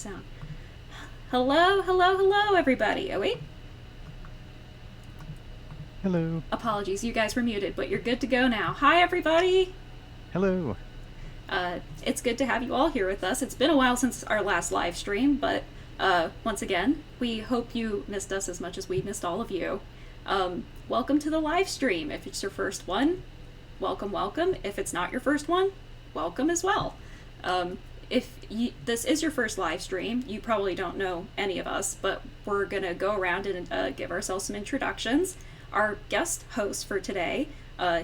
sound. Hello, hello, hello, everybody. Oh, wait. Hello. Apologies, you guys were muted, but you're good to go now. Hi, everybody. Hello. It's good to have you all here with us. It's been a while since our last live stream, but once again, we hope you missed us as much as we missed all of you. Welcome to the live stream. If it's your first one, welcome, welcome. If it's not your first one, welcome as well. If this is your first live stream, you probably don't know any of us, but we're going to go around and give ourselves some introductions. Our guest host for today,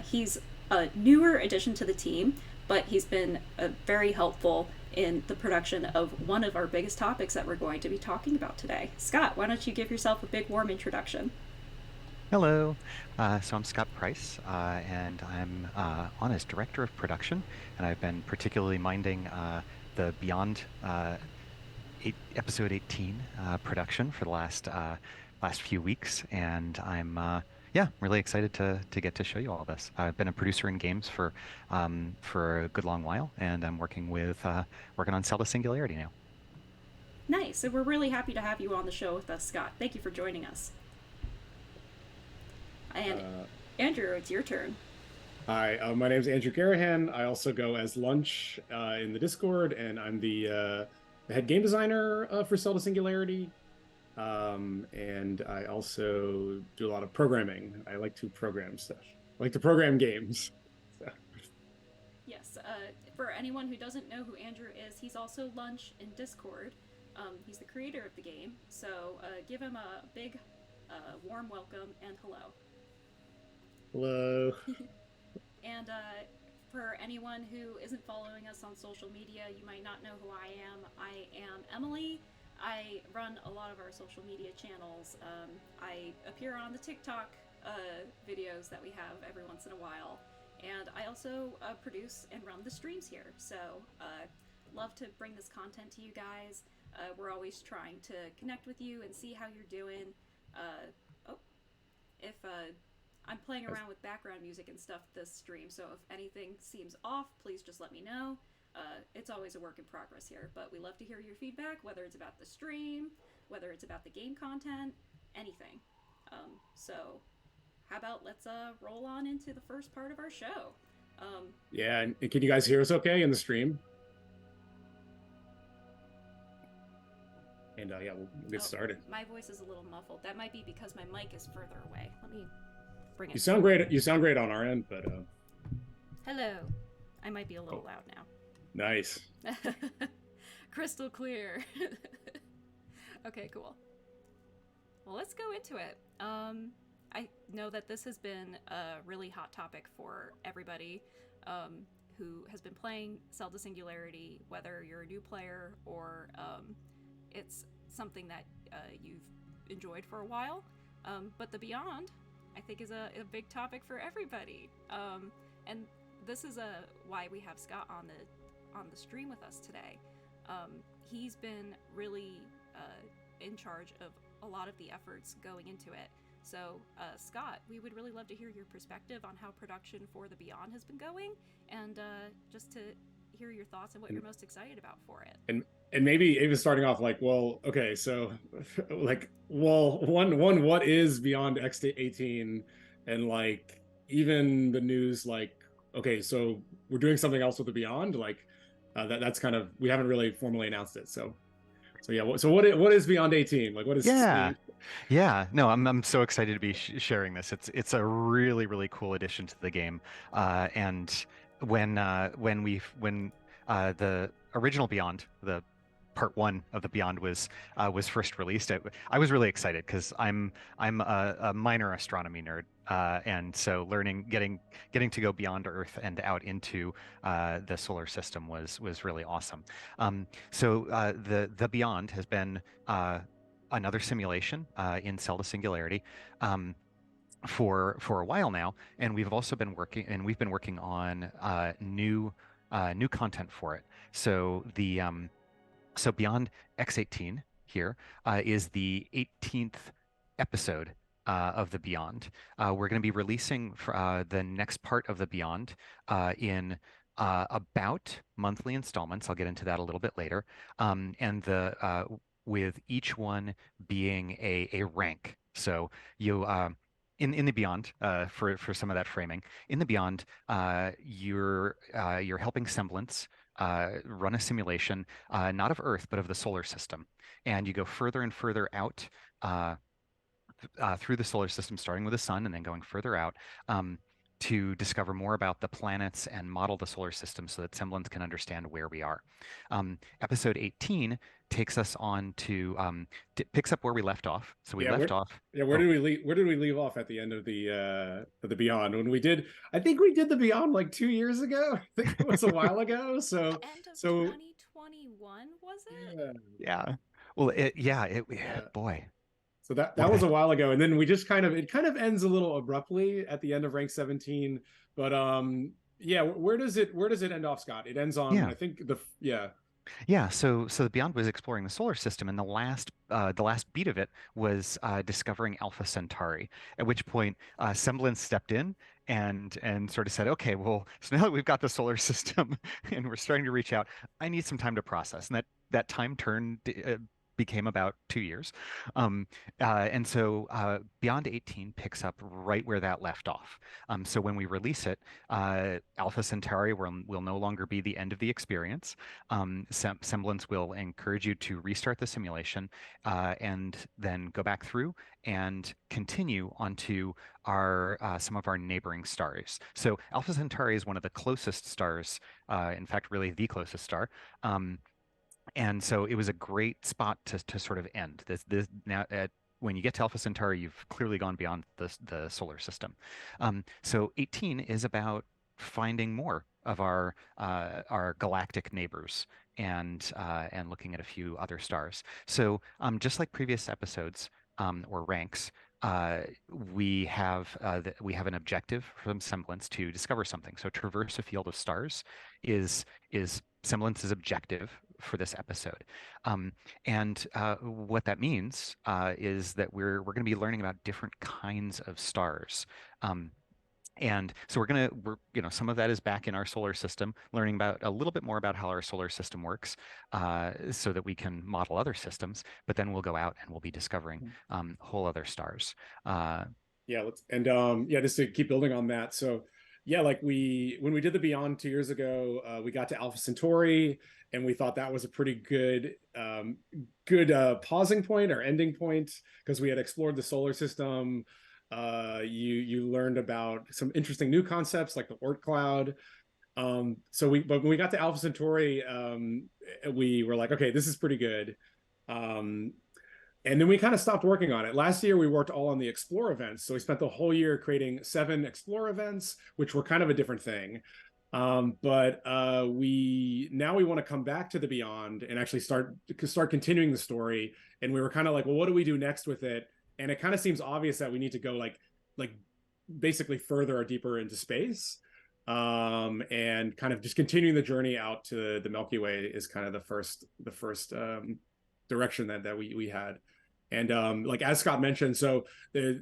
he's a newer addition to the team, but he's been very helpful in the production of one of our biggest topics that we're going to be talking about today. Scott, why don't you give yourself a big warm introduction? Hello. So I'm Scott Price, and I'm on as Director of Production, and I've been particularly minding the Beyond episode 18 production for the last few weeks, and I'm yeah, really excited to get to show you all this. I've been a producer in games for a good long while, and I'm working on Cell to Singularity now. Nice, and we're really happy to have you on the show with us, Scott. Thank you for joining us. And Uh, Andrew, it's your turn. Hi, my name is Andrew Garahan. I also go as Lunch in the Discord, and I'm the head game designer for Cell to Singularity. And I also do a lot of programming. I like to program stuff. I like to program games. So, Yes, for anyone who doesn't know who Andrew is, he's also Lunch in Discord. He's the creator of the game, so give him a big, warm welcome and hello. hello. And for anyone who isn't following us on social media, you might not know who I am. I am Emily. I run a lot of our social media channels. I appear on the TikTok videos that we have every once in a while. And I also produce and run the streams here. So, love to bring this content to you guys. We're always trying to connect with you and see how you're doing. Oh, if I'm playing around with background music and stuff this stream, so if anything seems off, please just let me know. It's always a work in progress here, but we love to hear your feedback, whether it's about the stream, whether it's about the game content, anything. So, how about let's roll on into the first part of our show? Um, Yeah, and can you guys hear us okay in the stream? And yeah, we'll get oh, started. my voice is a little muffled. That might be because my mic is further away. Let me bring You it sound closer. great. You sound great on our end, but Hello. I might be a little oh, loud nice. now. Crystal clear. Okay, cool. Well, let's go into it. I know that this has been a really hot topic for everybody who has been playing Cell to Singularity, whether you're a new player or it's something that you've enjoyed for a while. But the Beyond, I think, is a big topic for everybody. And this is why we have Scott on the stream with us today. He's been really in charge of a lot of the efforts going into it. So, Scott, we would really love to hear your perspective on how production for the Beyond has been going, and just to hear your thoughts and what And you're most excited about for it. and and maybe even starting off like, well, okay, so like, well, one, what is Beyond X18, and like even the news, like, okay, so we're doing something else with the Beyond, like that's kind of, we haven't really formally announced it, so yeah, so what is Beyond 18? Like, what is Yeah. Yeah, no, I'm so excited to be sharing this. It's a really cool addition to the game. And when the original Beyond, the part one of the Beyond was first released, I was really excited because I'm a minor astronomy nerd. And so getting to go beyond Earth and out into the solar system was really awesome. So the Beyond has been another simulation in Cell to Singularity for a while now, and we've been working on new content for it. So so Beyond X18 here is the 18th episode of the Beyond. We're going to be releasing the next part of the Beyond in about monthly installments. I'll get into that a little bit later. And the with each one being a rank. So you in the Beyond, for some of that framing, in the Beyond, you're helping Semblance run a simulation, not of Earth, but of the solar system. And you go further and further out uh, through the solar system, starting with the sun and then going further out, to discover more about the planets and model the solar system so that Semblance can understand where we are. Episode 18 takes us on to picks up where we left off. So we Yeah, left off. where Oh, did we leave? Where did we leave off at the end of the Beyond when we did? I think we did the Beyond like 2 years ago. I think it was a while ago. So End of so 2021, was it? yeah, yeah. Well, yeah. boy, So that what was a a while ago, and then we just kind of ends a little abruptly at the end of rank 17. But yeah, where does it end off, Scott? It ends on, yeah. I think, the yeah. Yeah, so the Beyond was exploring the solar system, and the last beat of it was discovering Alpha Centauri. At which point, Semblance stepped in and sort of said, "Okay, well, so now that we've got the solar system and we're starting to reach out, I need some time to process." And that time turn became about 2 years, and so Beyond 18 picks up right where that left off. So when we release it, Alpha Centauri will no longer be the end of the experience. Semblance will encourage you to restart the simulation and then go back through and continue onto our some of our neighboring stars. So Alpha Centauri is one of the closest stars, in fact, really the closest star. Um, and so it was a great spot to sort of end this now when you get to Alpha Centauri, you've clearly gone beyond the solar system. So 18 is about finding more of our galactic neighbors and looking at a few other stars. So just like previous episodes or ranks, uh, we have an objective from Semblance to discover something. So traverse a field of stars is Semblance's objective for this episode. And what that means is that we're going to be learning about different kinds of stars. Um, and so some of that is back in our solar system, learning about a little bit more about how our solar system works, so that we can model other systems. But then we'll go out and we'll be discovering whole other stars. Uh, Yeah, let's and yeah, just to keep building on that. So yeah, like when we did the Beyond 2 years ago, we got to Alpha Centauri, and we thought that was a pretty good pausing point or ending point because we had explored the solar system. You learned about some interesting new concepts like the Oort cloud. But when we got to Alpha Centauri, we were like, okay, this is pretty good. Um, and then we kind of stopped working on it. Last year, we worked all on the Explore events. So we spent the whole year creating 7 Explore events, which were kind of a different thing. But we want to come back to the Beyond and actually start continuing the story. And we were kind of like, well, what do we do next with it? And it kind of seems obvious that we need to go like basically further or deeper into space. And kind of just continuing the journey out to the Milky Way is kind of the first direction that we had. And like as Scott mentioned, so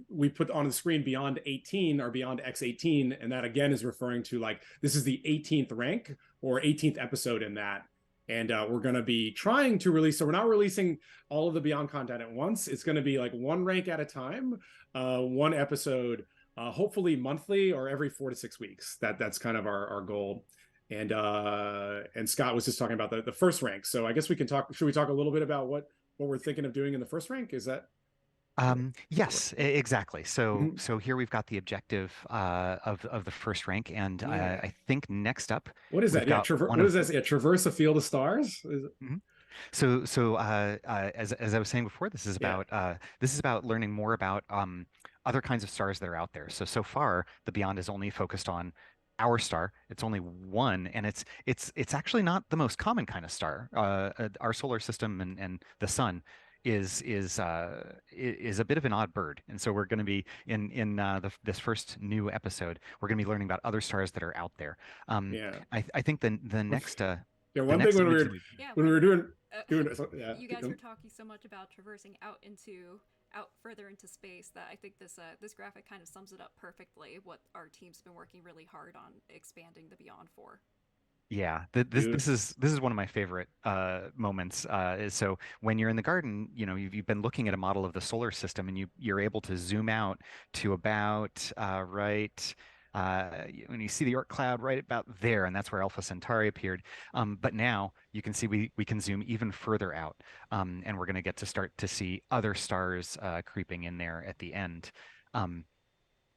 we put on the screen Beyond 18 or Beyond X18, and that again is referring to like this is the 18th rank or 18th episode in that. And we're going to be trying to release, so we're not releasing all of the Beyond content at once. It's going to be like one rank at a time, one episode, hopefully monthly or every 4 to 6 weeks. That's kind of our goal. And Scott was just talking about the first rank. So I guess we can talk. Should we talk a little bit about what we're thinking of doing in the first rank? Is that yes, exactly. So Mhm. so here we've got the objective of the first rank, and Yeah. I think next up What is we've that? Yeah, got one what is of that? Yeah, traverse a field of stars. Mhm. So as I was saying before, Yeah, this is about learning more about other kinds of stars that are out there. So far, the Beyond is only focused on our star. It's only one, and it's actually not the most common kind of star. Our solar system and the sun is a bit of an odd bird, and so we're going to be in this first new episode. We're going to be learning about other stars that are out there. yeah. I think Yeah, the one thing next image that we Yeah, when we were doing uh, doing yeah. you guys were talking so much about traversing out further into space that I think this graphic kind of sums it up perfectly. What our team's been working really hard on expanding the Beyond for. Yeah, Dude. this is one of my favorite moments. So when you're in the garden, you know, you've been looking at a model of the solar system, and you're able to zoom out to about when you see the Oort cloud right about there, and that's where Alpha Centauri appeared. But now you can see we can zoom even further out, and we're going to get to start to see other stars creeping in there at the end. Um,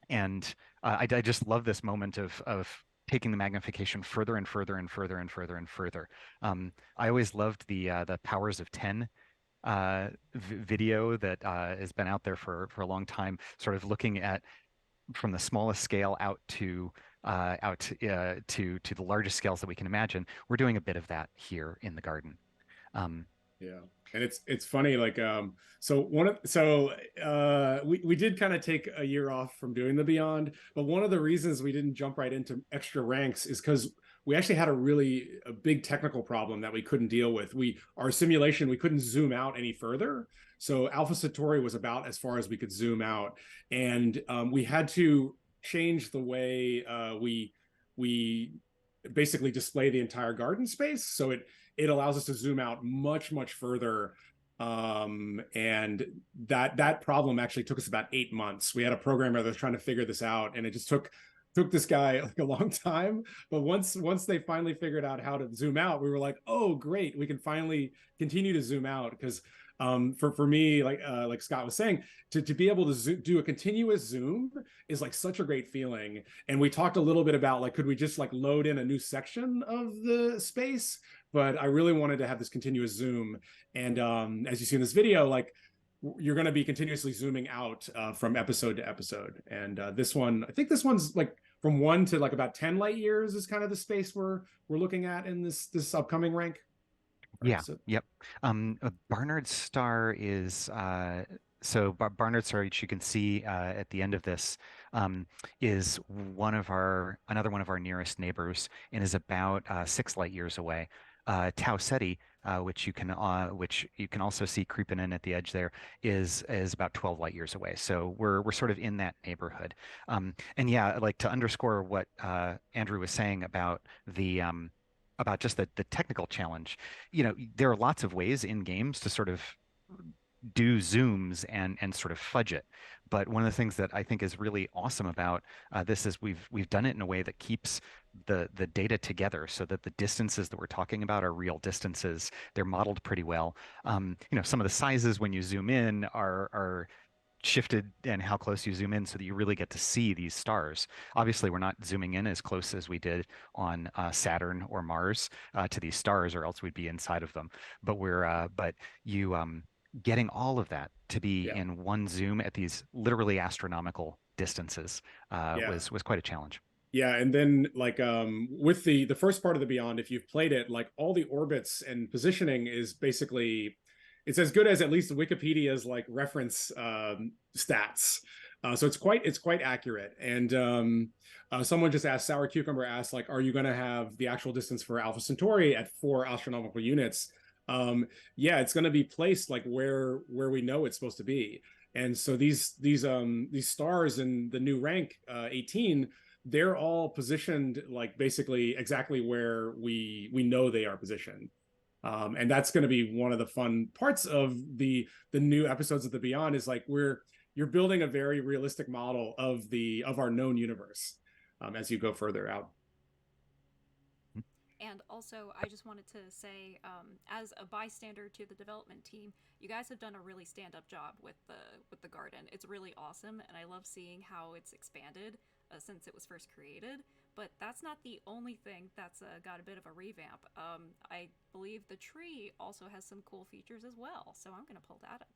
and I just love this moment of taking the magnification further and further and further and further and further. I always loved the powers of 10 video that has been out there for a long time, sort of looking at from the smallest scale out to the largest scales that we can imagine. We're doing a bit of that here in the garden. Um, Yeah. And it's funny, like we did kind of take a year off from doing the Beyond, but one of the reasons we didn't jump right into extra ranks is because we actually had a big technical problem that we couldn't deal with. Our simulation, we couldn't zoom out any further. So Alpha Centauri was about as far as we could zoom out. And we had to change the way we basically display the entire garden space. So it allows us to zoom out much further, and that problem actually took us about 8 months. We had a programmer that was trying to figure this out, and it just took this guy like a long time. But once they finally figured out how to zoom out, we were like, oh great, we can finally continue to zoom out. Because for me, like Scott was saying, to be able to do a continuous zoom is like such a great feeling. And we talked a little bit about like, could we just like load in a new section of the space? But I really wanted to have this continuous zoom. And as you see in this video, like you're going to be continuously zooming out from episode to episode. And this one, I think this one's like from 1 to like about 10 light years is kind of the space we're looking at in this upcoming rank or Yeah, episode. yep. Barnard Star is Barnard Star, which you can see at the end of this, is another one of our nearest neighbors and is about 6 light years away. Tau Ceti, which you can also see creeping in at the edge there, is about 12 light years away. So we're sort of in that neighborhood. And yeah, like to underscore what Andrew was saying about just the technical challenge. You know, there are lots of ways in games to sort of do zooms and sort of fudge it. But one of the things that I think is really awesome about this is we've done it in a way that keeps the data together so that the distances that we're talking about are real distances. They're modeled pretty well. You know, some of the sizes when you zoom in are shifted and how close you zoom in so that you really get to see these stars. Obviously, we're not zooming in as close as we did on Saturn or Mars to these stars, or else we'd be inside of them. But you getting all of that to be Yeah. in one zoom at these literally astronomical distances Yeah. was quite a challenge. Yeah, and then like with the first part of the Beyond, if you've played it, like all the orbits and positioning is basically it's as good as at least Wikipedia's like reference stats. So it's quite accurate. And someone just asked, Sour Cucumber asked, like, are you going to have the actual distance for Alpha Centauri at 4 astronomical units? Yeah, it's going to be placed like where we know it's supposed to be. And so these stars in the new rank 18, they're all positioned like basically exactly where we know they are positioned. And that's going to be one of the fun parts of the new episodes of the Beyond is like you're building a very realistic model of our known universe as you go further out. And also, I just wanted to say, as a bystander to the development team, you guys have done a really stand-up job with the garden. It's really awesome, and I love seeing how it's expanded since it was first created. But that's not the only thing that's got a bit of a revamp. I believe the tree also has some cool features as well, so I'm gonna pull that up.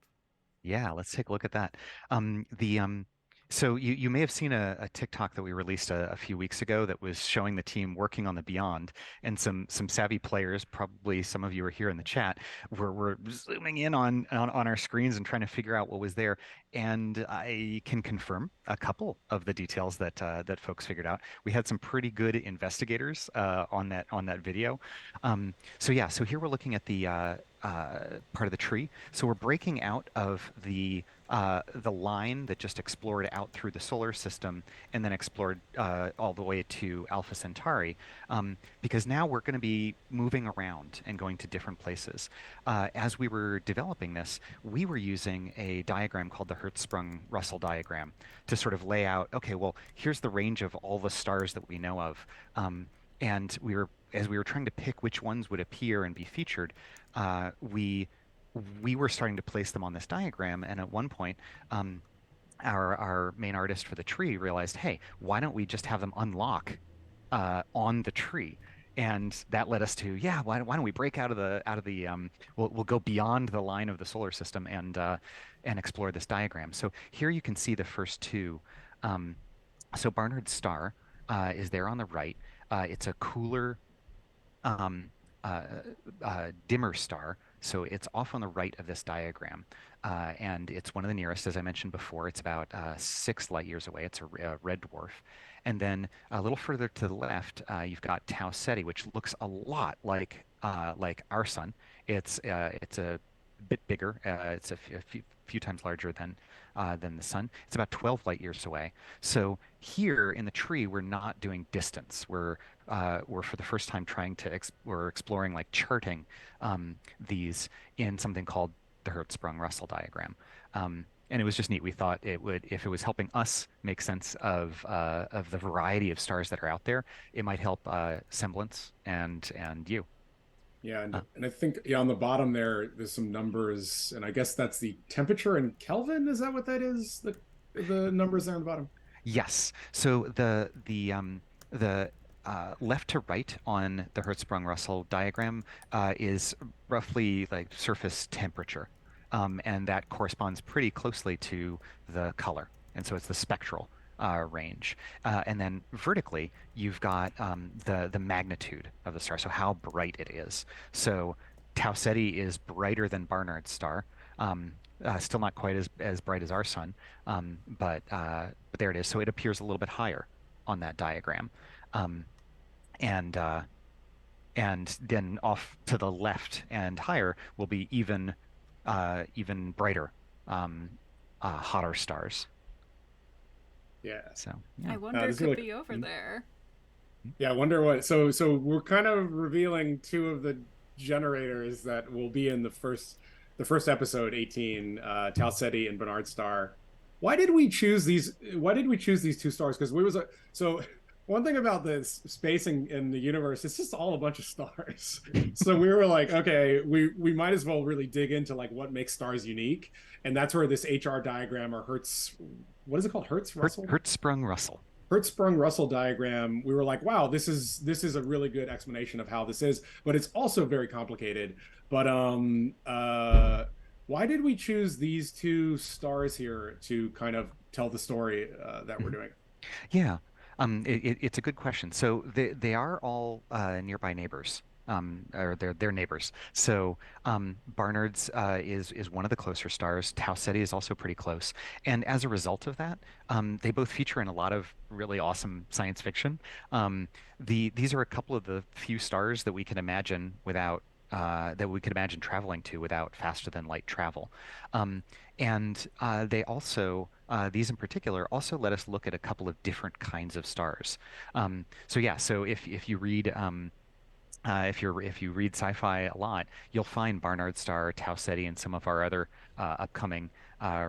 Yeah, let's take a look at that. The So you may have seen a TikTok that we released a few weeks ago that was showing the team working on the Beyond, and some savvy players, probably some of you are here in the chat, were zooming in on our screens and trying to figure out what was there. And I can confirm a couple of the details that folks figured out. We had some pretty good investigators on that video. So here we're looking at the part of the tree. So we're breaking out of the the line that just explored out through the solar system and then explored all the way to Alpha Centauri, because now we're going to be moving around and going to different places. As we were developing this, we were using a diagram called the Hertzsprung-Russell diagram to sort of lay out, okay, well, here's the range of all the stars that we know of. And as we were trying to pick which ones would appear and be featured, we were starting to place them on this diagram. And at one point, our main artist for the tree realized, hey, why don't we just have them unlock on the tree? And that led us to, yeah, why don't we break we'll go beyond the line of the solar system and explore this diagram. So here you can see the first two. Um, so Barnard's star is there on the right. It's a cooler um, uh, dimmer star. So it's off on the right of this diagram. And it's one of the nearest, as I mentioned before. It's about 6 light years away. It's a red dwarf. And then a little further to the left, you've got Tau Ceti, which looks a lot like our sun. It's a bit bigger. It's a few times larger than the sun. It's about 12 light years away. So here in the tree, we're not doing distance. We're for the first time we're exploring like charting these in something called the Hertzsprung-Russell diagram. And it was just neat. We thought it would, if it was helping us make sense of the variety of stars that are out there, it might help Semblance and you. Yeah, Uh, and I think yeah, on the bottom there's some numbers, and I guess that's the temperature in Kelvin. Is that what that is? The numbers there on the bottom. Yes. So the left to right on the Hertzsprung-Russell diagram is roughly like surface temperature, and that corresponds pretty closely to the color, and so it's the spectral range. And then vertically, you've got the magnitude of the star, so how bright it is. So Tau Ceti is brighter than Barnard's star. Still not quite as bright as our sun, but there it is. So it appears a little bit higher on that diagram. Um, and and then off to the left and higher will be even brighter, um, hotter stars. Yeah, So I yeah. wonder this is could really be over there. yeah. I wonder what. So we're kind of revealing two of the generators that will be in the first episode 18, Tau Ceti and Bernard Star. Why did we choose these? Why did we choose these two stars? Because we was a so one thing about this spacing in the universe, it's just all a bunch of stars. So we were like, okay, we might as well really dig into like what makes stars unique, and that's where this HR diagram or Hertz, what is it called, Hertz Russell? Hertzsprung-Russell. Hertzsprung-Russell diagram, we were like, wow, this is a really good explanation of how this is, but it's also very complicated. But why did we choose these two stars here to kind of tell the story that we're doing? Yeah, it's a good question. So they are all nearby neighbors, or they're neighbors. So Barnard's is one of the closer stars. Tau Ceti is also pretty close, and as a result of that, they both feature in a lot of really awesome science fiction. These are a couple of the few stars that we can imagine traveling to without faster than light travel. Um, and they also, these in particular, also let us look at a couple of different kinds of stars. So yeah, so if you read if you read sci-fi a lot, you'll find Barnard Star, Tau Ceti, and some of our other upcoming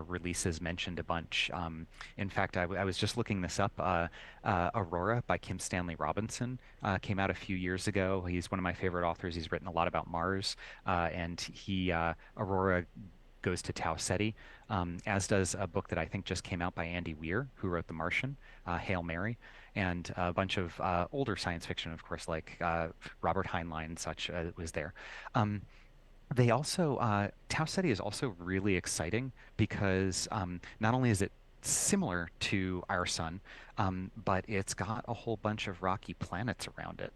releases mentioned a bunch. In fact, I was just looking this up. Aurora by Kim Stanley Robinson came out a few years ago. He's one of my favorite authors. He's written a lot about Mars, and Aurora goes to Tau Ceti, as does a book that I think just came out by Andy Weir, who wrote The Martian, Hail Mary, and a bunch of older science fiction, of course, like Robert Heinlein and such was there. Um, they also, Tau Ceti is also really exciting because not only is it similar to our sun, but it's got a whole bunch of rocky planets around it.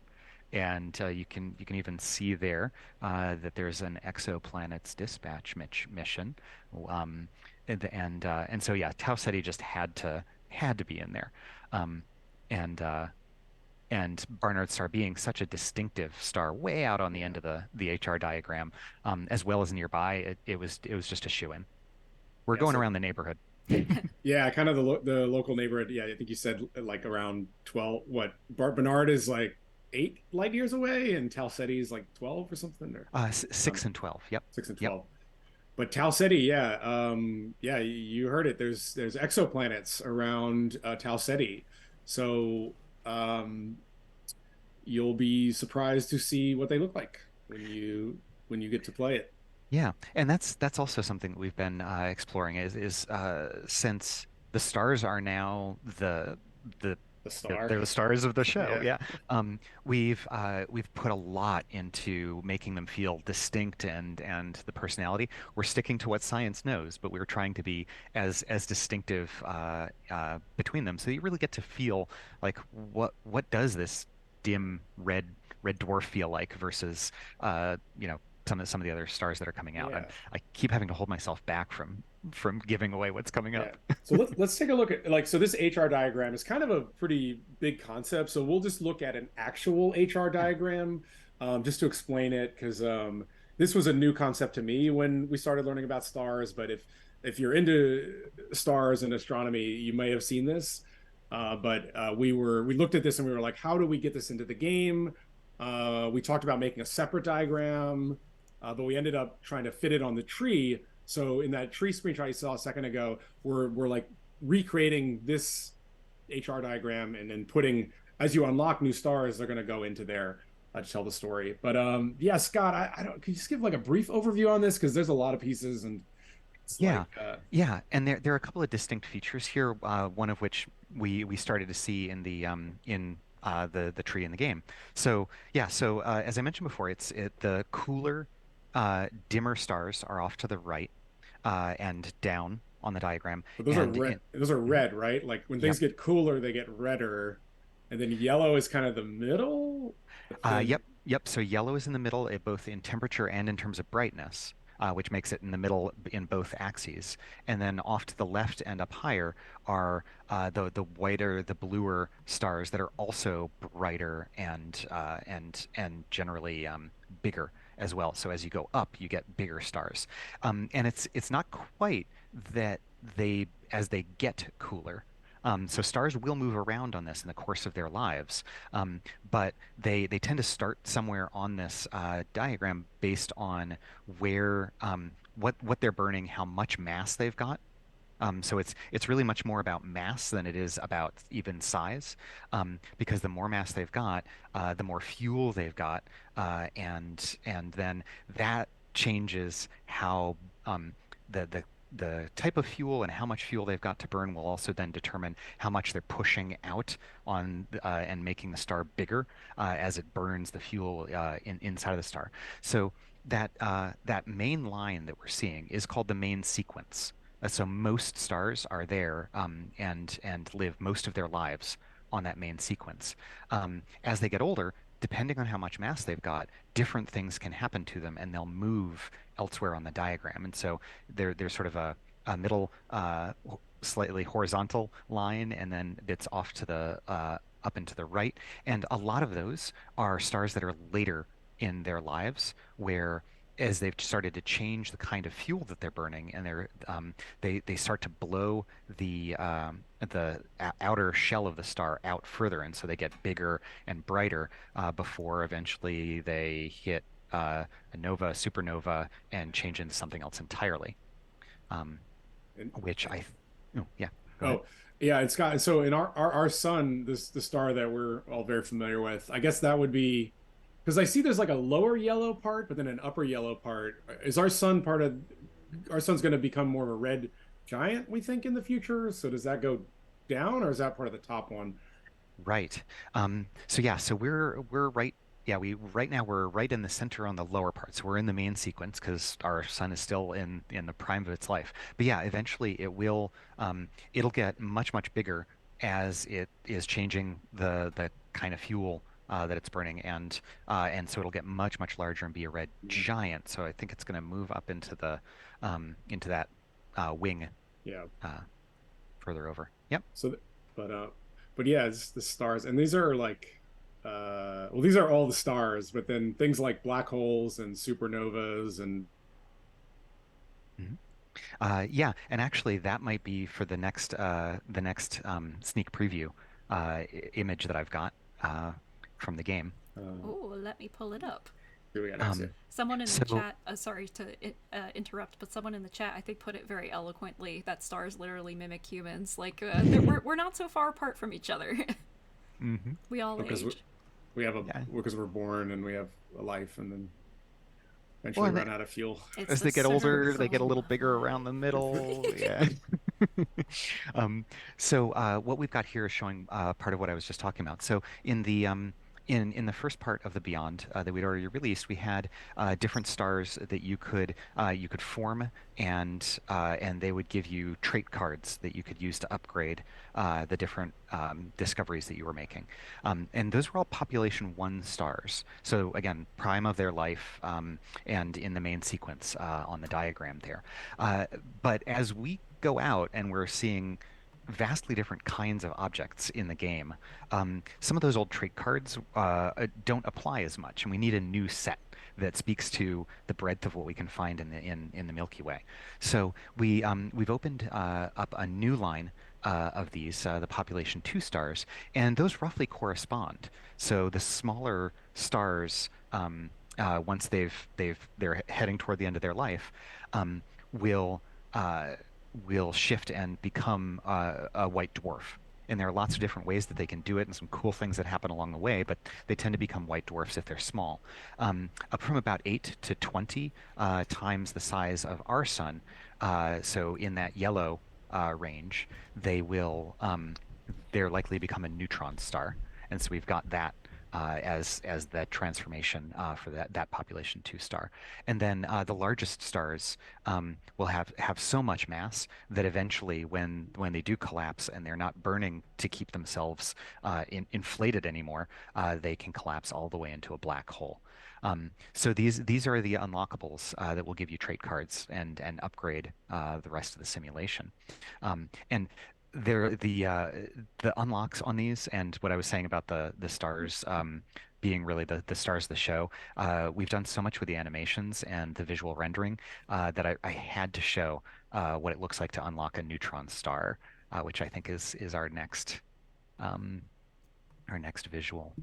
And you can even see there that there's an exoplanets dispatch mission, um, and so yeah, Tau Ceti just had to be in there, um, and and Barnard Star being such a distinctive star way out on the end of the HR diagram, as well as nearby, it was just a shoo-in. we're Yeah, going so around the neighborhood. yeah, kind of the local neighborhood. Yeah, I think you said like around 12. What Bernard is like 8 light years away, and Tau Ceti is like 12 or something, or around 6 and 12. Yep. 6 and Yep. 12. But Tau Ceti, yeah, yeah, you heard it. There's exoplanets around Tau Ceti, so um, you'll be surprised to see what they look like when you get to play it. Yeah, and that's also something that we've been exploring is since the stars are now the The star, they're the stars of the show. yeah, Yeah, we've put a lot into making them feel distinct and the personality. We're sticking to what science knows, but we're trying to be as distinctive between them, so you really get to feel like what does this dim red dwarf feel like versus some of the other stars that are coming out. yeah. I keep having to hold myself back from giving away what's coming Yeah. up. So let's take a look at like so this HR diagram is kind of a pretty big concept. So we'll just look at an actual HR Yeah. diagram just to explain it because this was a new concept to me when we started learning about stars. But if you're into stars and astronomy, you may have seen this. But we looked at this and we were like, how do we get this into the game? We talked about making a separate diagram, but we ended up trying to fit it on the tree. So in that tree screenshot you saw a second ago, we're like recreating this HR diagram and then putting as you unlock new stars, they're going to go into there to tell the story. But yeah, Scott, I don't. Can you just give like a brief overview on this because there's a lot of pieces and it's Yeah, like yeah, and there are a couple of distinct features here. One of which we started to see in the tree in the game. So yeah, so as I mentioned before, the cooler, dimmer stars are off to the right and down on the diagram, but those are and red. in Those are Mhm. red, right? Like when Yep. things get cooler, they get redder, and then yellow is kind of the middle. But then Yep. So yellow is in the middle, both in temperature and in terms of brightness, which makes it in the middle in both axes. And then off to the left and up higher are the whiter, the bluer stars that are also brighter and generally bigger as well. So as you go up, you get bigger stars. And it's not quite that as they get cooler. So stars will move around on this in the course of their lives. But they tend to start somewhere on this diagram based on where what they're burning, how much mass they've got. So it's really much more about mass than it is about even size, because the more mass they've got, the more fuel they've got, and then that changes how the type of fuel and how much fuel they've got to burn will also then determine how much they're pushing out on and making the star bigger as it burns the fuel inside of the star. So that main line that we're seeing is called the main sequence. So most stars are there and live most of their lives on that main sequence. As they get older, depending on how much mass they've got, different things can happen to them, and they'll move elsewhere on the diagram. And so there's sort of a middle, slightly horizontal line, and then bits off to the up and to the right. And a lot of those are stars that are later in their lives, where as they've started to change the kind of fuel that they're burning, and they start to blow the outer shell of the star out further, and so they get bigger and brighter before eventually they hit a nova, supernova, and change into something else entirely. Um, and, which oh yeah, go ahead. oh yeah, it's got so in our sun, this the star that we're all very familiar with. I guess that would be because I see there's like a lower yellow part, but then an upper yellow part. Is our sun part of our sun's going to become more of a red giant? We think in the future. So does that go down, or is that part of the top one? Right. So yeah, so we're right. Yeah, we right now we're right in the center on the lower part. So we're in the main sequence because our sun is still in the prime of its life. But yeah, eventually it'll get much bigger as it is changing the kind of fuel that it's burning, and so it'll get much larger and be a red Mhm. giant. So I think it's going to move up into that wing Yeah. uh, further over. Yep. So, but but yeah, it's the stars, and these are like, well, these are all the stars, but then things like black holes and supernovas and Mhm. Yeah, and actually, that might be for the next sneak preview image that I've got from the game. Oh, let me pull it up. Do we got next Um, year? Someone in the so chat, sorry to interrupt, but someone in the chat I think put it very eloquently that stars literally mimic humans. Like we're not so far apart from each other. mhm, We all Because age. we have a yeah. because we're born and we have a life, and then Well, eventually run out of fuel. It's as the they get older, they get a circle little of bigger around the middle. life. Yeah. Um, so what we've got here is showing part of what I was just talking about. So in the first part of the Beyond that we'd already released, we had different stars that you could form, and they would give you trait cards that you could use to upgrade the different discoveries that you were making. And those were all population one stars. So again, prime of their life, and in the main sequence on the diagram there. Uh, but as we go out and we're seeing vastly different kinds of objects in the game, some of those old trait cards don't apply as much, and we need a new set that speaks to the breadth of what we can find in the Milky Way. So we've opened up a new line of these, the population two stars, and those roughly correspond. So the smaller stars, once they're heading toward the end of their life, will uh, will shift and become a white dwarf. And there are lots of different ways that they can do it, and some cool things that happen along the way. But they tend to become white dwarfs if they're small, up from about 8 to 20 times the size of our sun. So in that yellow range, they will they're likely to become a neutron star. And so we've got that as the transformation for that population two star. And then the largest stars will have so much mass that eventually, when they do collapse and they're not burning to keep themselves inflated anymore, they can collapse all the way into a black hole. So these are the unlockables that will give you trait cards and upgrade the rest of the simulation. And there the unlocks on these, and what I was saying about the stars being really the stars of the show. We've done so much with the animations and the visual rendering that I had to show what it looks like to unlock a neutron star, which I think is um, our next visual.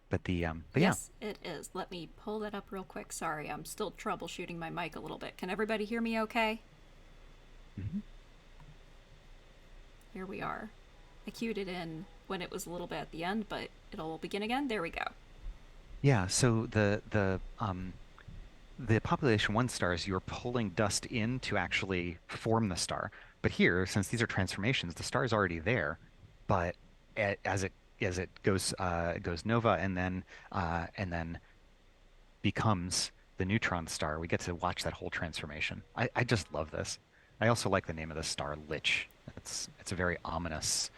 But yeah. Yes, it is. Let me pull that up real quick. Sorry, I'm still troubleshooting my mic a little bit. Can everybody hear me okay? Mhm. Here we are. I queued it in when it was a little bit at the end, but it'll begin again. There we go. Yeah, so the population one stars, you're pulling dust in to actually form the star. But here, since these are transformations, the star is already there. But as it goes nova and then becomes the neutron star, we get to watch that whole transformation. I just love this. I also like the name of the star, Lich. It's a very ominous.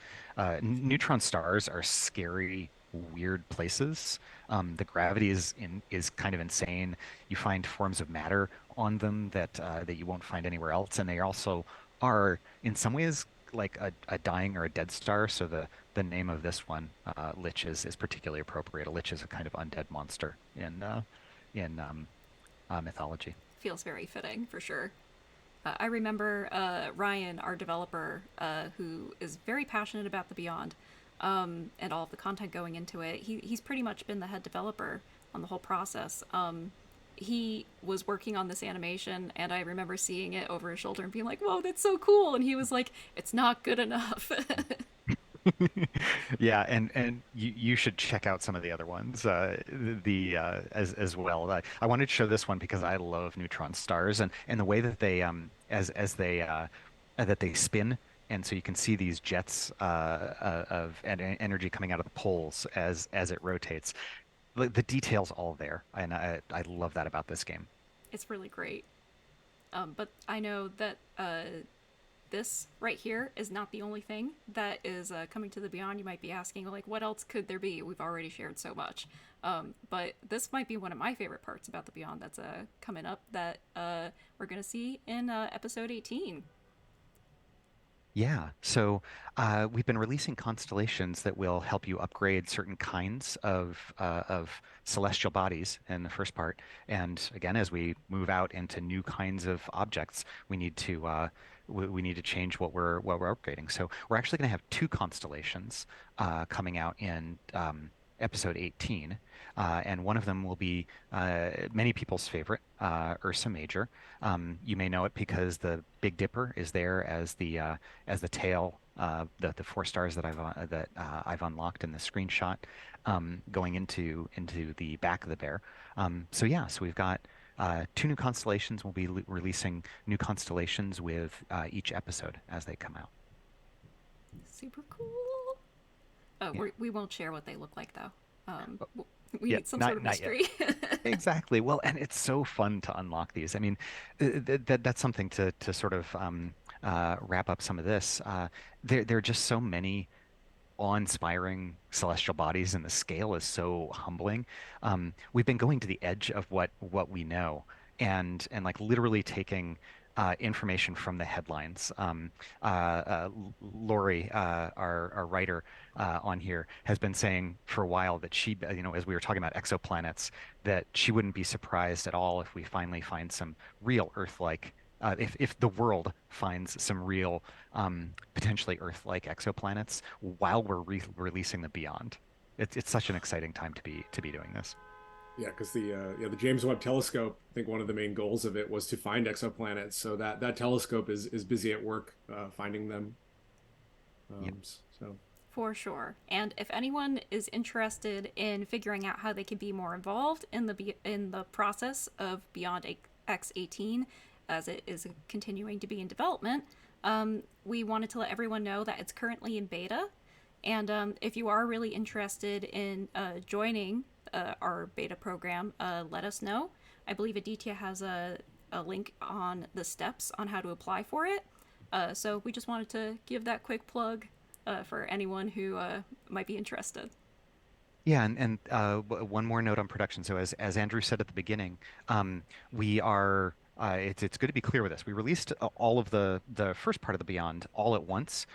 Neutron stars are scary, weird places. The gravity is kind of insane. You find forms of matter on them that you won't find anywhere else, and they also are in some ways like a dying or a dead star. So the name of this one, Lich, is particularly appropriate. A Lich is a kind of undead monster in mythology. Feels very fitting for sure. I remember Ryan, our developer, who is very passionate about the Beyond and all of the content going into it. He's pretty much been the head developer on the whole process. He was working on this animation, and I remember seeing it over his shoulder and being like, "Whoa, that's so cool!" And he was like, "It's not good enough." Yeah, and you should check out some of the other ones the as well. I wanted to show this one because I love neutron stars and the way that they as they that they spin. And so you can see these jets of energy coming out of the poles as it rotates. The details all there, and I love that about this game. It's really great. But I know that this right here is not the only thing that is coming to the Beyond. You might be asking, like, what else could there be? We've already shared so much. But this might be one of my favorite parts about the Beyond that's coming up that we're going to see in episode 18. Yeah, so we've been releasing constellations that will help you upgrade certain kinds of celestial bodies in the first part. And again, as we move out into new kinds of objects, we need to change what we're upgrading. So we're actually going to have two constellations coming out in episode 18, and one of them will be many people's favorite, Ursa Major. You may know it because the Big Dipper is there as the tail, the 4 stars that I've unlocked in the screenshot, going into the back of the bear. So yeah, so we've got two new constellations. We'll be releasing new constellations with each episode as they come out. Super cool. Yeah. We won't share what they look like though. Oh, We yeah, need some sort of not yet. mystery. Exactly. Well, and it's so fun to unlock these. I mean, that's something to sort of wrap up some of this. There are just so many awe-inspiring celestial bodies, and the scale is so humbling. We've been going to the edge of what we know, and like literally taking information from the headlines. Lori, our writer on here, has been saying for a while that she, as we were talking about exoplanets, that she wouldn't be surprised at all if we finally find some real Earth-like. If the world finds some real, potentially Earth-like exoplanets while we're releasing the Beyond, it's such an exciting time to be doing this. Yeah, because the James Webb Telescope, I think one of the main goals of it was to find exoplanets. So that telescope is busy at work finding them. Yeah. So For sure. And if anyone is interested in figuring out how they can be more involved in the process of Beyond X18, as it is continuing to be in development, we wanted to let everyone know that it's currently in beta. And if you are really interested in joining our beta program, let us know. I believe Aditya has a link on the steps on how to apply for it. So we just wanted to give that quick plug for anyone who might be interested. Yeah, and one more note on production. So as Andrew said at the beginning, we are. It's good to be clear with this. We released all of the first part of the Beyond all at once,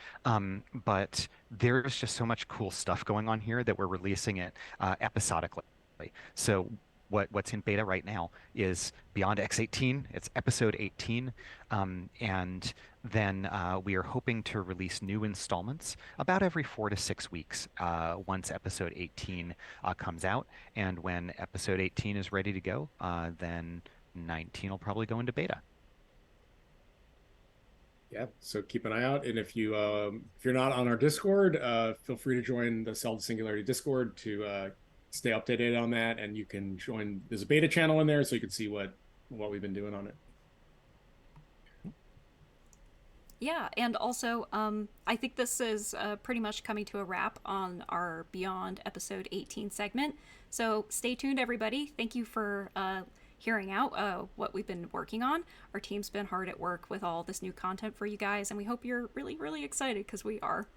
but there's just so much cool stuff going on here that we're releasing it episodically. So what's in beta right now is Beyond X18. It's episode 18, and then we are hoping to release new installments about every 4 to 6 weeks once episode 18 comes out. And when episode 18 is ready to go, then 19 will probably go into beta. yeah, so keep an eye out. And if you're not on our Discord, feel free to join the Cell to Singularity Discord to stay updated on that. And you can join. There's a beta channel in there, so you can see what we've been doing on it. Yeah, and also, I think this is pretty much coming to a wrap on our Beyond episode 18 segment. So stay tuned, everybody. Thank you for hearing out what we've been working on. Our team's been hard at work with all this new content for you guys, and we hope you're really, really excited because we are.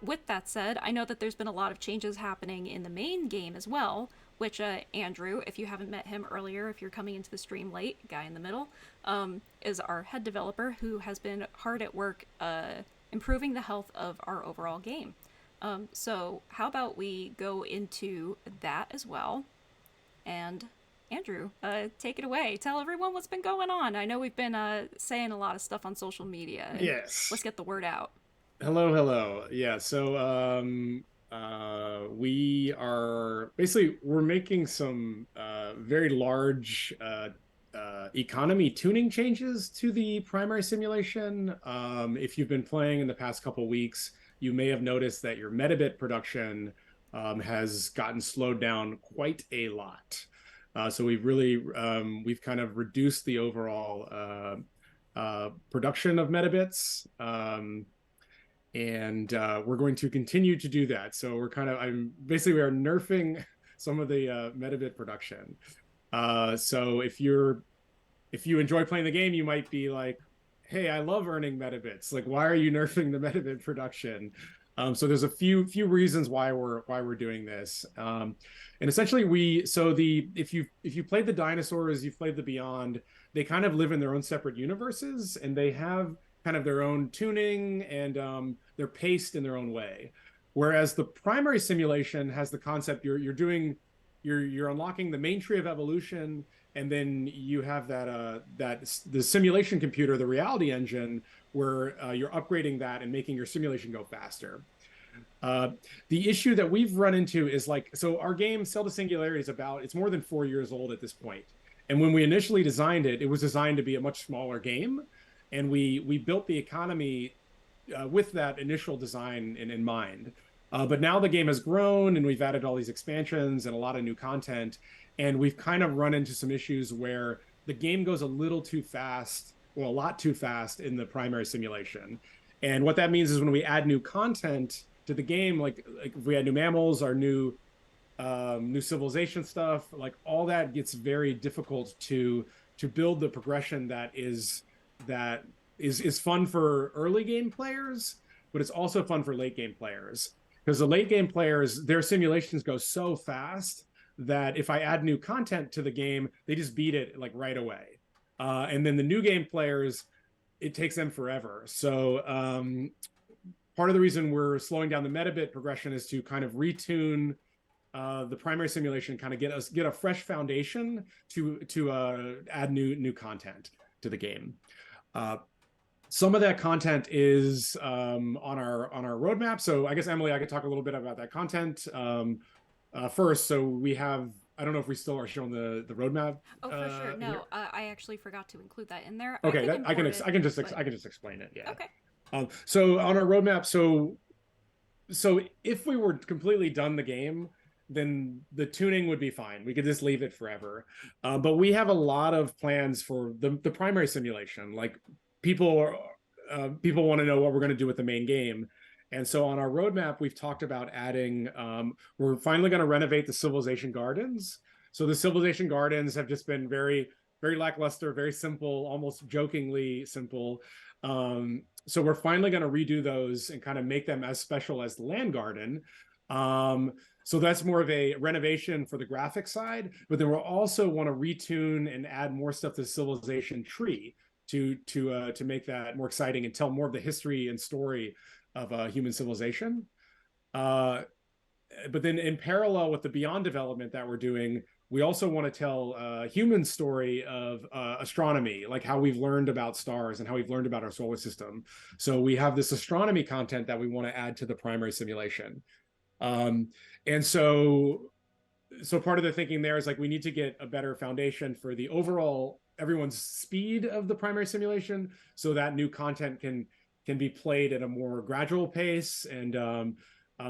With that said, I know that there's been a lot of changes happening in the main game as well, which Andrew, if you haven't met him earlier, if you're coming into the stream late, guy in the middle, is our head developer who has been hard at work improving the health of our overall game. So how about we go into that as well? And Andrew, take it away. Tell everyone what's been going on. I know we've been saying a lot of stuff on social media. Yes. Let's get the word out. Hello. Yeah, so we're making some very large economy tuning changes to the primary simulation. If you've been playing in the past couple weeks, you may have noticed that your metabit production has gotten slowed down quite a lot. So we've kind of reduced the overall production of metabits. And we're going to continue to do that. So we are nerfing some of the metabit production. So if you enjoy playing the game, you might be like, hey, I love earning metabits. Like, why are you nerfing the metabit production? So there's a few reasons why we're doing this. And essentially if you played the dinosaurs, you've played the Beyond, they kind of live in their own separate universes, and they have kind of their own tuning, and they're paced in their own way. Whereas the primary simulation has the concept you're unlocking the main tree of evolution, and then you have the simulation computer, the reality engine, where you're upgrading that and making your simulation go faster. Uh, the issue that we've run into is like, so our game Cell to Singularity is it's more than 4 years old at this point. And when we initially designed it, it was designed to be a much smaller game. And we built the economy with that initial design in mind. But now the game has grown and we've added all these expansions and a lot of new content. And we've kind of run into some issues where the game goes a little too fast, well, a lot too fast in the primary simulation. And what that means is when we add new content to the game, like if we add new mammals or new civilization stuff, like all that gets very difficult to build the progression that is fun for early game players, but it's also fun for late game players, because the late game players, their simulations go so fast that if I add new content to the game, they just beat it like right away. And then the new game players, it takes them forever. So part of the reason we're slowing down the metabit progression is to kind of retune the primary simulation, kind of get a fresh foundation to add new content to the game. Some of that content is on our roadmap. So I guess, Emily, I could talk a little bit about that content first. So we have, I don't know if we still are showing the roadmap. Oh, for sure. No, I actually forgot to include that in there. Okay, I can just explain it. Yeah. Okay. So on our roadmap, so if we were completely done the game, then the tuning would be fine. We could just leave it forever. But we have a lot of plans for the primary simulation. Like people want to know what we're going to do with the main game. And so on our roadmap, we've talked about adding, we're finally going to renovate the civilization gardens. So the civilization gardens have just been very, very lackluster, very simple, almost jokingly simple. So we're finally going to redo those and kind of make them as special as the land garden. So that's more of a renovation for the graphic side, but then we'll also want to retune and add more stuff to the civilization tree to make that more exciting and tell more of the history and story of human civilization. But then in parallel with the Beyond development that we're doing, we also want to tell a human story of astronomy, like how we've learned about stars and how we've learned about our solar system. So we have this astronomy content that we want to add to the primary simulation. And so part of the thinking there is like we need to get a better foundation for the overall everyone's speed of the primary simulation, so that new content can be played at a more gradual pace and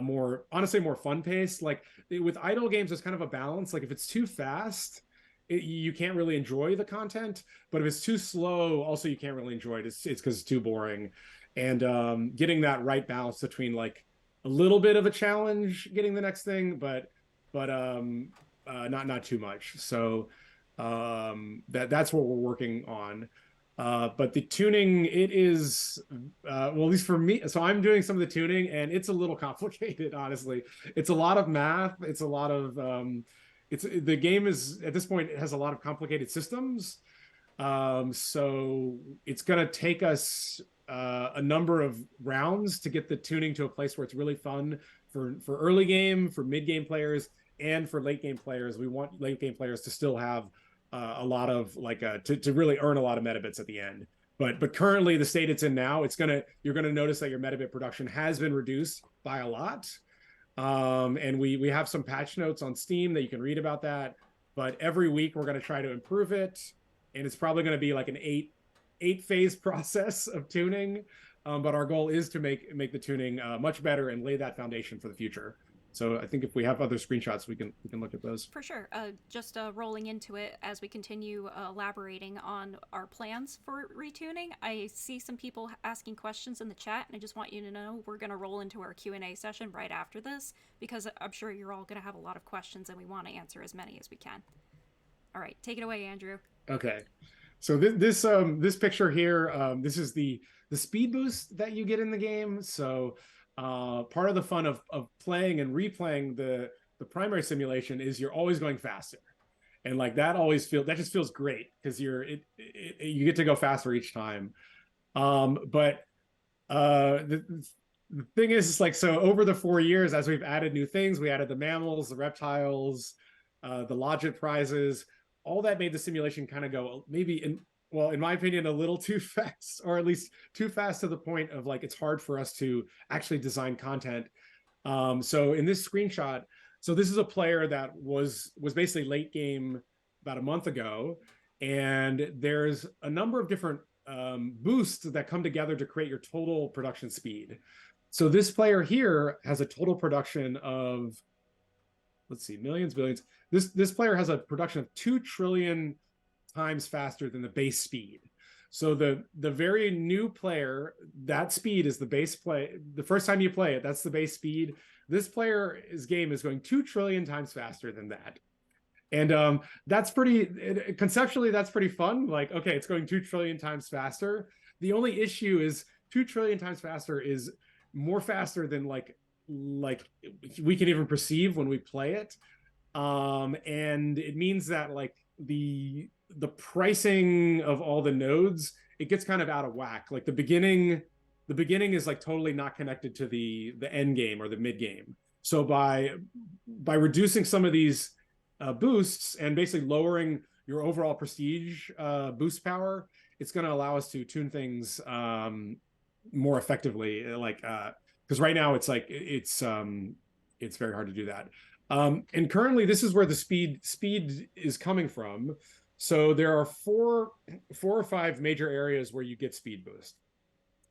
more fun pace. Like with idle games, it's kind of a balance. Like if it's too fast, you can't really enjoy the content, but if it's too slow, also you can't really enjoy it. It's because it's too boring. And getting that right balance between like a little bit of a challenge getting the next thing, but not too much. So that's what we're working on. But the tuning, it is well, at least for me. So I'm doing some of the tuning, and it's a little complicated, honestly. It's a lot of math. It's a lot of the game is at this point, it has a lot of complicated systems. So it's going to take us a number of rounds to get the tuning to a place where it's really fun for early game, for mid game players, and for late game players. We want late game players to still have a lot of like to really earn a lot of metabits at the end. But currently the state it's in now, you're gonna notice that your metabit production has been reduced by a lot. And we have some patch notes on Steam that you can read about that. But every week we're gonna try to improve it, and it's probably gonna be like an eight phase process of tuning. But our goal is to make the tuning much better and lay that foundation for the future. So I think if we have other screenshots, we can look at those. For sure. Just rolling into it as we continue elaborating on our plans for retuning. I see some people asking questions in the chat, and I just want you to know we're going to roll into our Q&A session right after this, because I'm sure you're all going to have a lot of questions, and we want to answer as many as we can. All right, take it away, Andrew. Okay. So this picture here, this is the speed boost that you get in the game. So part of the fun of playing and replaying the primary simulation is you're always going faster, and like that just feels great because you get to go faster each time. But the thing is, it's like, so over the 4 years, as we've added new things, we added the mammals, the reptiles, the lodgett prizes, all that made the simulation kind of go maybe well, in my opinion, a little too fast, or at least too fast to the point of like, it's hard for us to actually design content. So in this screenshot, so this is a player that was basically late game about a month ago, and there's a number of different boosts that come together to create your total production speed. So this player here has a total production of, let's see, millions, billions. This player has a production of 2 trillion times faster than the base speed. So the very new player, that speed is the base play. The first time you play it, that's the base speed. This player's game is going 2 trillion times faster than that. And that's pretty, conceptually, that's pretty fun. Like, okay, it's going 2 trillion times faster. The only issue is 2 trillion times faster is more faster than like we can even perceive when we play it. And it means that like the pricing of all the nodes, it gets kind of out of whack. Like the beginning is like totally not connected to the end game or the mid game. So by reducing some of these boosts and basically lowering your overall prestige boost power, it's going to allow us to tune things more effectively. Like because right now it's like it's very hard to do that. And currently, this is where the speed is coming from. So there are four or five major areas where you get speed boost.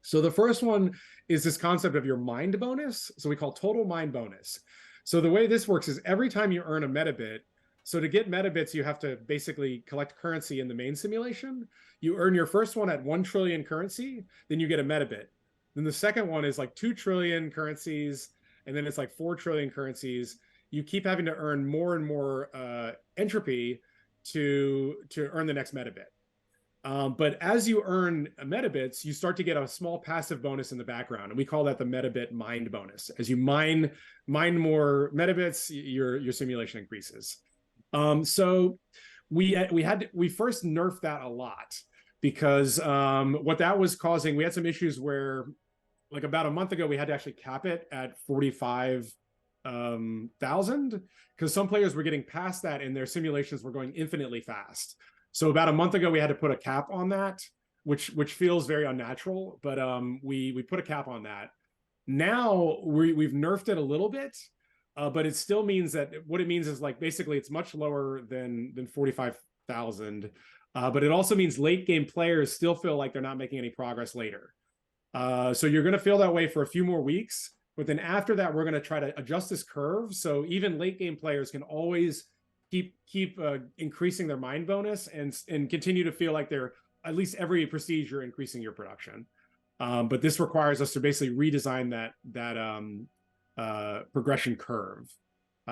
So the first one is this concept of your mind bonus. So we call total mind bonus. So the way this works is every time you earn a metabit, so to get metabits, you have to basically collect currency in the main simulation. You earn your first one at 1 trillion currency, then you get a metabit. Then the second one is like 2 trillion currencies, and then it's like 4 trillion currencies. You keep having to earn more and more entropy to earn the next metabit. But as you earn metabits, you start to get a small passive bonus in the background, and we call that the metabit mind bonus. As you mine more metabits, your simulation increases. So we first nerfed that a lot because what that was causing, we had some issues where, like about a month ago, we had to actually cap it at 45,000 because some players were getting past that and their simulations were going infinitely fast. So about a month ago, we had to put a cap on that, which feels very unnatural, but we put a cap on that. Now we've nerfed it a little bit, but it still means that what it means is like basically it's much lower than 45,000, but it also means late game players still feel like they're not making any progress later. So you're going to feel that way for a few more weeks, but then after that, we're going to try to adjust this curve. So even late game players can always keep increasing their mind bonus and continue to feel like they're at least every prestige you're increasing your production. But this requires us to basically redesign that progression curve.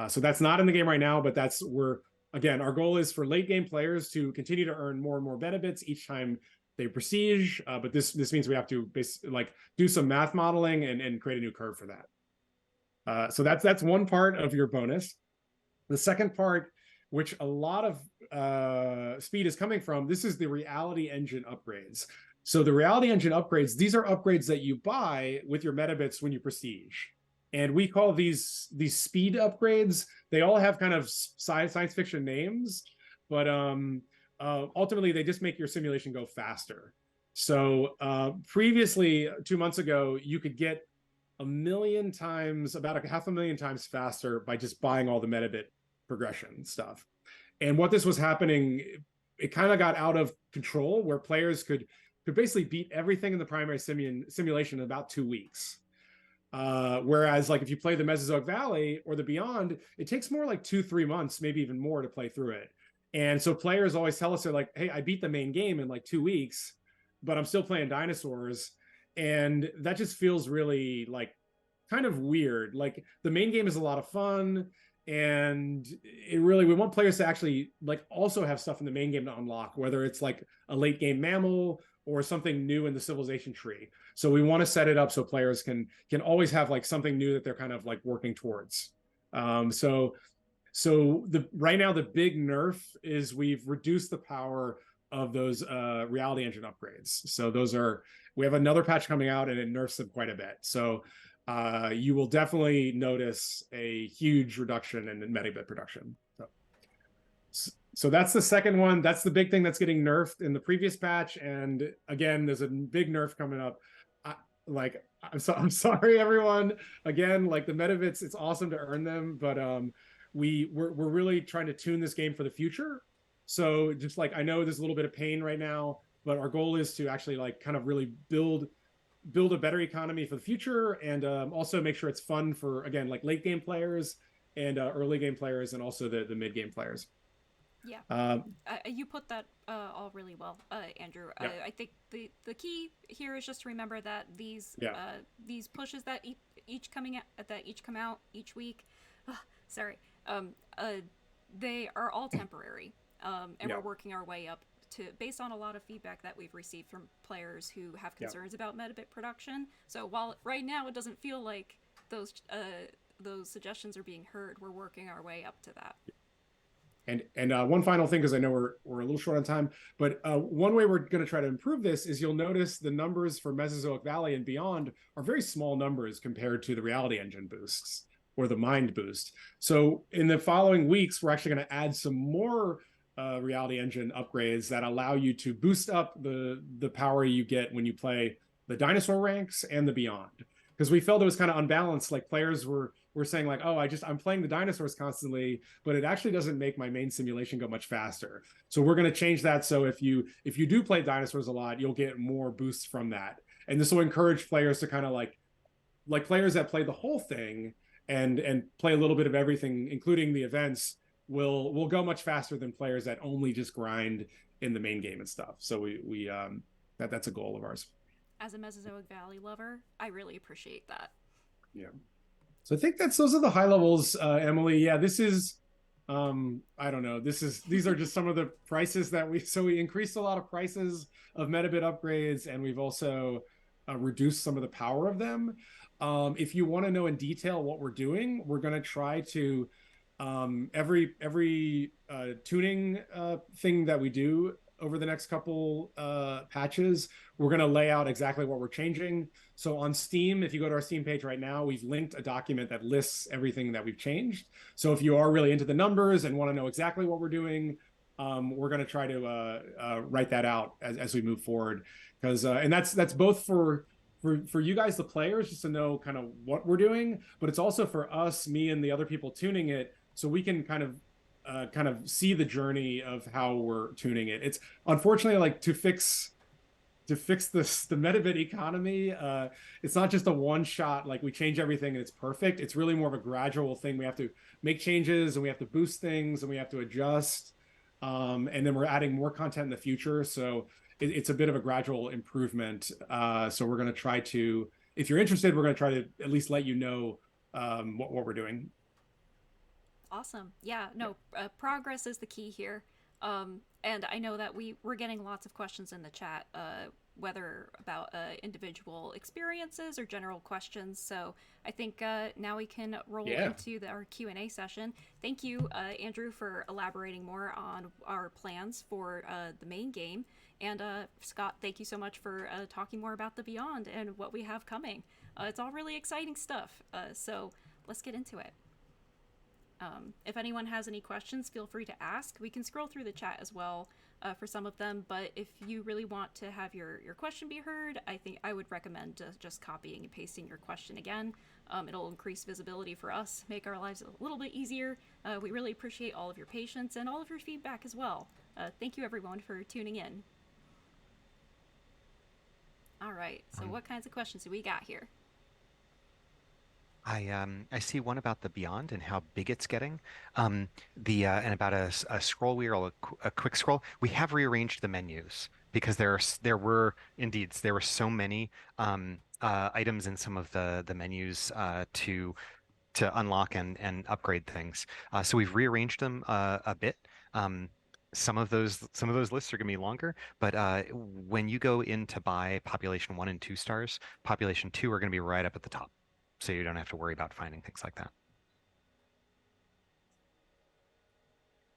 So that's not in the game right now, but that's where, again, our goal is for late game players to continue to earn more and more benefits each time they prestige. But this means we have to basically like do some math modeling and create a new curve for that. So that's one part of your bonus. The second part, which a lot of speed is coming from, this is the reality engine upgrades. So the reality engine upgrades, these are upgrades that you buy with your metabits when you prestige. And we call these speed upgrades. They all have kind of science fiction names, but ultimately they just make your simulation go faster. So previously, 2 months ago, you could get 1 million times, about 500,000 times faster by just buying all the metabit progression stuff. And what this was happening, it kind of got out of control where players could basically beat everything in the primary simulation in about 2 weeks. Whereas like if you play the Mesozoic Valley or the Beyond, it takes more like 2-3 months, maybe even more to play through it. And so players always tell us, they're like, hey, I beat the main game in like 2 weeks, but I'm still playing dinosaurs. And that just feels really like kind of weird. Like the main game is a lot of fun. And we want players to actually like also have stuff in the main game to unlock, whether it's like a late game mammal or something new in the civilization tree. So we want to set it up so players can always have like something new that they're kind of like working towards. So right now the big nerf is we've reduced the power of those reality engine upgrades. So those are we have another patch coming out and it nerfs them quite a bit. So you will definitely notice a huge reduction in metabit production. So that's the second one. That's the big thing that's getting nerfed in the previous patch. And again, there's a big nerf coming up. I'm sorry, everyone. Again, like the metabits, it's awesome to earn them, but we're really trying to tune this game for the future. So just like I know there's a little bit of pain right now, but our goal is to actually like kind of really build a better economy for the future, and also make sure it's fun for, again, like late game players and early game players, and also the mid game players. Yeah, you put that all really well, Andrew. Yeah. I think the key here is just to remember that these pushes that each come out each week, sorry, they are all temporary, and we're working our way up to based on a lot of feedback that we've received from players who have concerns about metabit production. So while right now it doesn't feel like those suggestions are being heard, we're working our way up to that. And one final thing, because I know we're a little short on time, but one way we're going to try to improve this is you'll notice the numbers for Mesozoic Valley and beyond are very small numbers compared to the Reality Engine boosts or the Mind boost. So in the following weeks, we're actually going to add some more Reality Engine upgrades that allow you to boost up the power you get when you play the dinosaur ranks and the beyond. Because we felt it was kind of unbalanced. Like players were saying like, oh, I'm playing the dinosaurs constantly, but it actually doesn't make my main simulation go much faster. So we're going to change that. So if you do play dinosaurs a lot, you'll get more boosts from that. And this will encourage players to kind of like players that play the whole thing and play a little bit of everything, including the events, will go much faster than players that only just grind in the main game and stuff. So that's a goal of ours. As a Mesozoic Valley lover, I really appreciate that. Yeah. So I think those are the high levels, Emily. Yeah, this is, I don't know. These are just some of the prices that we increased a lot of prices of metabit upgrades, and we've also reduced some of the power of them. If you want to know in detail what we're doing, we're going to try to every tuning thing that we do over the next couple patches, we're going to lay out exactly what we're changing. So on Steam, if you go to our Steam page right now, we've linked a document that lists everything that we've changed. So if you are really into the numbers and want to know exactly what we're doing, we're going to try to write that out as we move forward. Because and that's both for you guys, the players, just to know kind of what we're doing, but it's also for us, me and the other people tuning it, so we can kind of see the journey of how we're tuning it. It's unfortunately like to fix the metabit economy. It's not just a one shot, like we change everything and it's perfect. It's really more of a gradual thing. We have to make changes and we have to boost things and we have to adjust. And then we're adding more content in the future. So it's a bit of a gradual improvement. So we're going to try to, if you're interested, we're going to try to at least let you know what we're doing. Awesome. Yeah, no, progress is the key here. And I know that we're getting lots of questions in the chat, whether about individual experiences or general questions. So I think now we can roll into our Q&A session. Thank you, Andrew, for elaborating more on our plans for the main game. And Scott, thank you so much for talking more about the Beyond and what we have coming. It's all really exciting stuff. So let's get into it. If anyone has any questions, feel free to ask. We can scroll through the chat as well for some of them, but if you really want to have your question be heard, I think I would recommend just copying and pasting your question again. It'll increase visibility for us, make our lives a little bit easier. We really appreciate all of your patience and all of your feedback as well. Thank you everyone for tuning in. All right, so what kinds of questions do we got here? I see one about the Beyond and how big it's getting. And about a scroll wheel, a quick scroll. We have rearranged the menus because there were so many items in some of the menus to unlock and upgrade things. So we've rearranged them a bit. Some of those lists are going to be longer, but when you go in to buy population 1 and 2 stars, population 2 are going to be right up at the top. So you don't have to worry about finding things like that.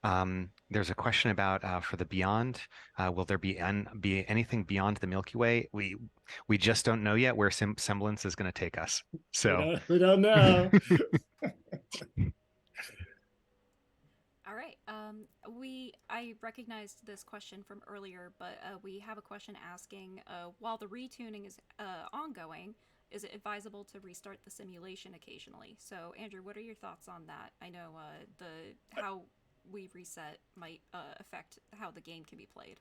There's a question about for the beyond. Will there be anything beyond the Milky Way? We just don't know yet where semblance is going to take us. So, We don't know. All right. I recognized this question from earlier, but we have a question asking, while the retuning is ongoing, is it advisable to restart the simulation occasionally? So, Andrew, what are your thoughts on that? I know the how we reset might affect how the game can be played.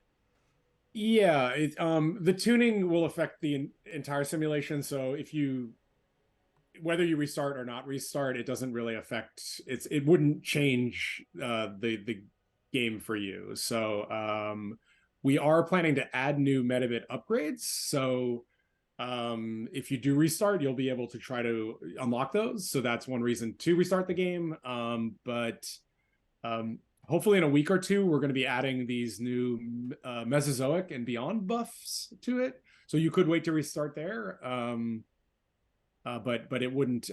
Yeah, the tuning will affect the entire simulation. So if you whether you restart or not restart, it doesn't really affect it wouldn't change the game for you. So we are planning to add new metabit upgrades. So if you do restart, you'll be able to try to unlock those. So that's one reason to restart the game. But hopefully in a week or two, we're going to be adding these new Mesozoic and beyond buffs to it. So you could wait to restart there. But it wouldn't.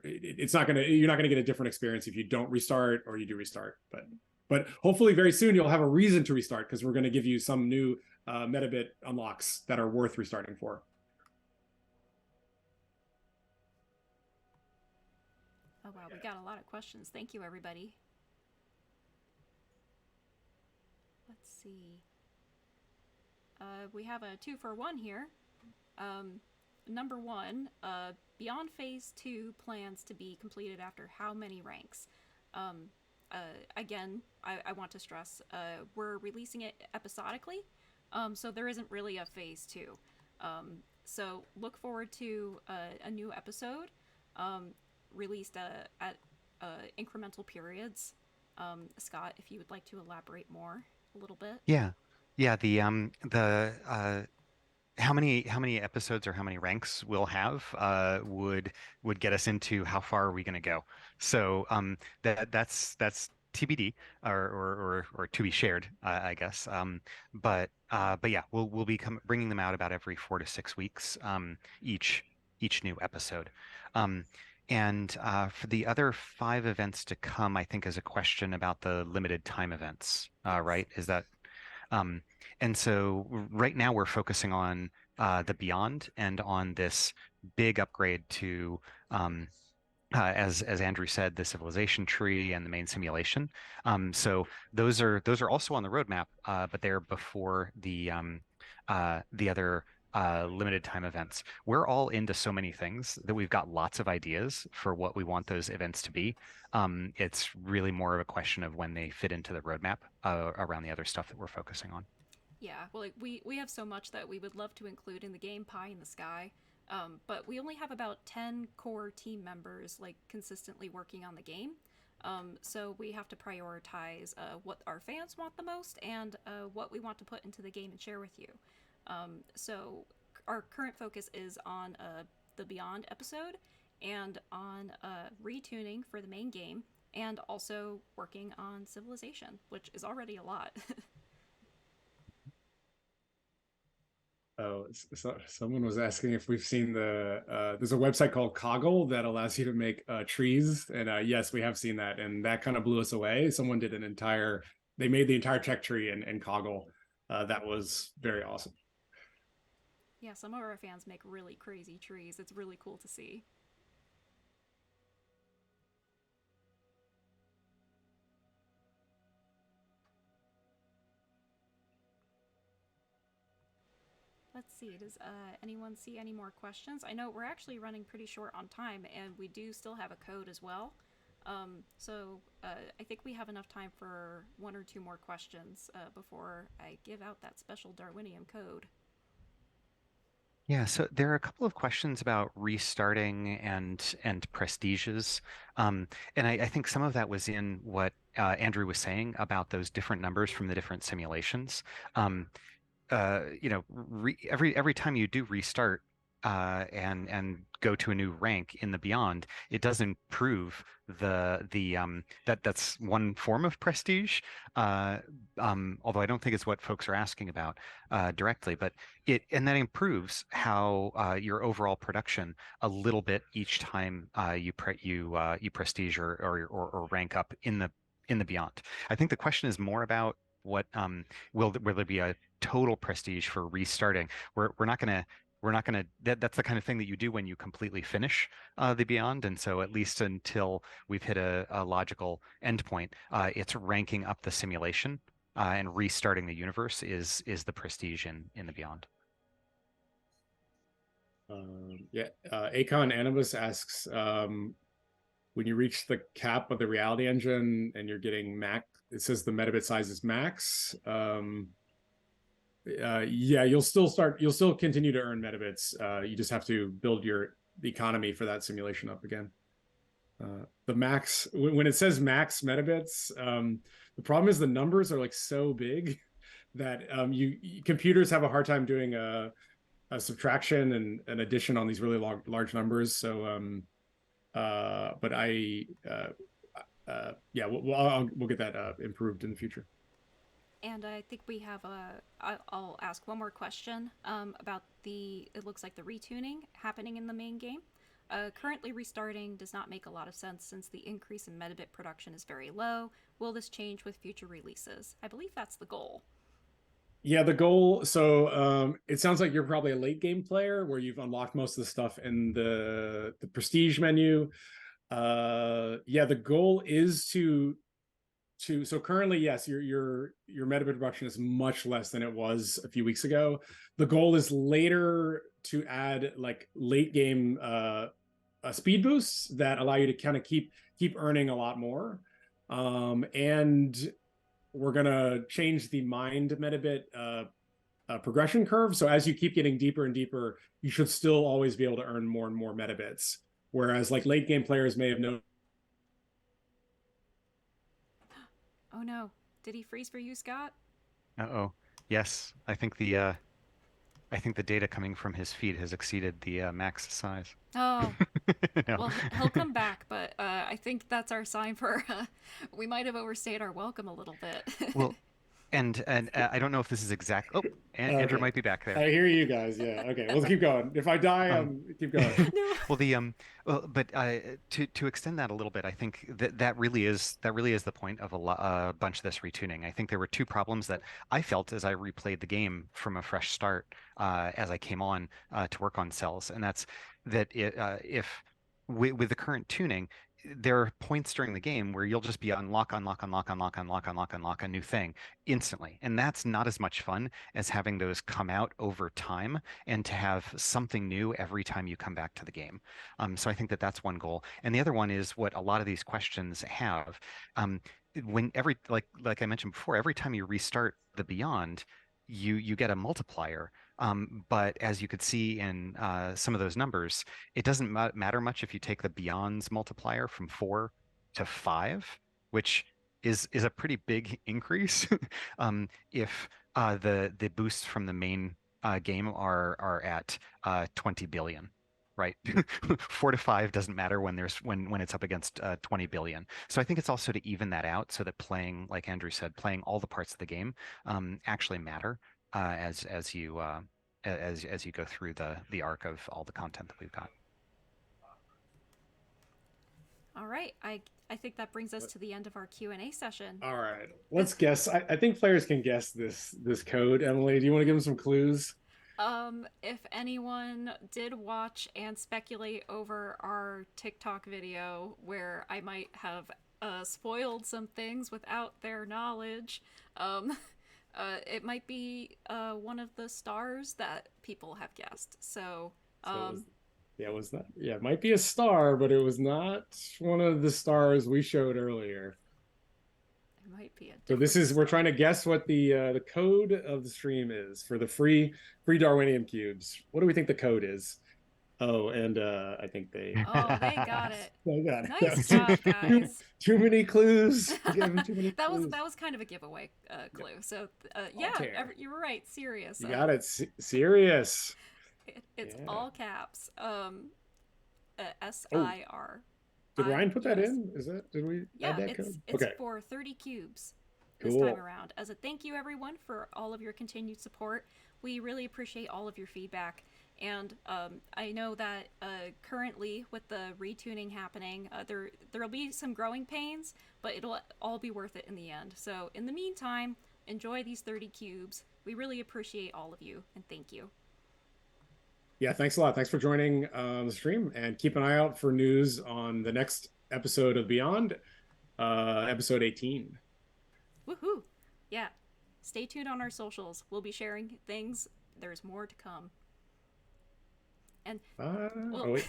It's not gonna. You're not gonna get a different experience if you don't restart or you do restart. But hopefully very soon you'll have a reason to restart because we're going to give you some new metabit unlocks that are worth restarting for. Oh wow, we got a lot of questions. Thank you, everybody. Let's see. We have a 2-for-1 here. Number one, Beyond Phase 2 plans to be completed after how many ranks? Um, Again, I want to stress we're releasing it episodically, so there isn't really a Phase 2. So look forward to a new episode released at incremental periods. Scott, if you would like to elaborate more a little bit. yeah, yeah. The how many episodes or how many ranks we'll have would get us into how far are we going to go. So that's TBD or to be shared, I guess. But yeah, we'll be bringing them out about every 4 to 6 weeks, each new episode. Um, and for the other 5 events to come, I think is a question about the limited time events, Yes. right? Is that um, and so right now we're focusing on the beyond and on this big upgrade to, as Andrew said, the civilization tree and the main simulation. So those are also on the roadmap, but they're before the other limited time events. We're all into so many things that we've got lots of ideas for what we want those events to be. It's really more of a question of when they fit into the roadmap around the other stuff that we're focusing on. Yeah, well, like we have so much that we would love to include in the game Pie in the Sky, but we only have about 10 core team members like consistently working on the game. So we have to prioritize what our fans want the most and what we want to put into the game and share with you. So our current focus is on the Beyond episode and on retuning for the main game and also working on Civilization, which is already a lot. Oh, someone was asking if we've seen there's a website called Coggle that allows you to make trees, and yes, we have seen that, and that kind of blew us away. Someone did they made the entire tech tree in Coggle. That was very awesome. Yeah, some of our fans make really crazy trees. It's really cool to see. Let's see, does anyone see any more questions? I know we're actually running pretty short on time, and we do still have a code as well. So I think we have enough time for 1 or 2 more questions before I give out that special Darwinium code. Yeah, so there are a couple of questions about restarting and prestiges, and I think some of that was in what Andrew was saying about those different numbers from the different simulations. Um, every time you do restart and go to a new rank in the beyond, it does improve that's one form of prestige. Uh, Although I don't think it's what folks are asking about directly, but that improves how your overall production a little bit each time you prestige or rank up in the beyond. I think the question is more about what will there be a total prestige for restarting? We're not gonna that's the kind of thing that you do when you completely finish the beyond, and so at least until we've hit a logical endpoint, it's ranking up the simulation and restarting the universe is the prestige in the beyond. Yeah, Acon Animus asks, when you reach the cap of the reality engine and you're getting max, it says the metabit size is max. Yeah, you'll still continue to earn metabits. You just have to build your economy for that simulation up again. The max, when it says max metabits, the problem is the numbers are like so big that computers have a hard time doing a subtraction and an addition on these really large numbers. So, but yeah, we'll get that improved in the future. And I think we have I'll ask one more question about it looks like the retuning happening in the main game. Currently restarting does not make a lot of sense since the increase in metabit production is very low. Will this change with future releases? I believe that's the goal. Yeah, the goal. So it sounds like you're probably a late game player where you've unlocked most of the stuff in the prestige menu. Yeah, the goal is to so currently, yes, your metabit production is much less than it was a few weeks ago. The goal is later to add like late game speed boosts that allow you to kind of keep earning a lot more. And we're gonna change the mind metabit progression curve. So as you keep getting deeper and deeper, you should still always be able to earn more and more metabits. Whereas like late game players may have known. Oh no. Did he freeze for you, Scott? Uh-oh. Yes, I think the data coming from his feed has exceeded the max size. Oh. No. Well, he'll come back, but I think that's our sign for we might have overstayed our welcome a little bit. Well, and I don't know if this is exact. Oh, Andrew Okay, might be back there. I hear you guys. Yeah. Okay. Well, keep going. If I die, keep going. No. Well, but to extend that a little bit, I think that really is the point of a bunch of this retuning. I think there were two problems that I felt as I replayed the game from a fresh start as I came on to work on cells, and that's that if with the current tuning, there are points during the game where you'll just be unlock a new thing instantly, and that's not as much fun as having those come out over time and to have something new every time you come back to the game. So I think that that's one goal, and the other one is what a lot of these questions have. When like I mentioned before, every time you restart the Beyond, you get a multiplier. But as you could see in some of those numbers, it doesn't matter much if you take the Beyond's multiplier from 4 to 5, which is a pretty big increase. If the boosts from the main game are at 20 billion. Right, 4 to 5 doesn't matter when it's up against 20 billion. So I think it's also to even that out so that playing, like Andrew said, playing all the parts of the game actually matter as you go through the arc of all the content that we've got. All right. I think that brings us to the end of our Q&A session. All right. Let's guess. I think players can guess this code. Emily, do you want to give them some clues? If anyone did watch and speculate over our TikTok video where I might have spoiled some things without their knowledge, it might be one of the stars that people have guessed. So, was that? Yeah, it might be a star, but it was not one of the stars we showed earlier. It might be a. So we're trying to guess what the code of the stream is for the free Darwinium cubes. What do we think the code is? Oh, and I think they. Oh, they got it. They got it. Nice job, guys. Too many clues. Too many that clues. was kind of a giveaway clue. So yeah, you were right. Serious. You got it. Serious. It's all caps. SIR. Did Ryan put that in? Did we add that code? It's for 30 cubes this time around. As a thank you, everyone, for all of your continued support. We really appreciate all of your feedback. And I know that currently with the retuning happening, there'll be some growing pains, but it'll all be worth it in the end. So in the meantime, enjoy these 30 cubes. We really appreciate all of you, and thank you. Yeah, thanks a lot. Thanks for joining the stream, and keep an eye out for news on the next episode of Beyond, episode 18. Woohoo! Yeah, stay tuned on our socials. We'll be sharing things. There's more to come. And Oh well, wait.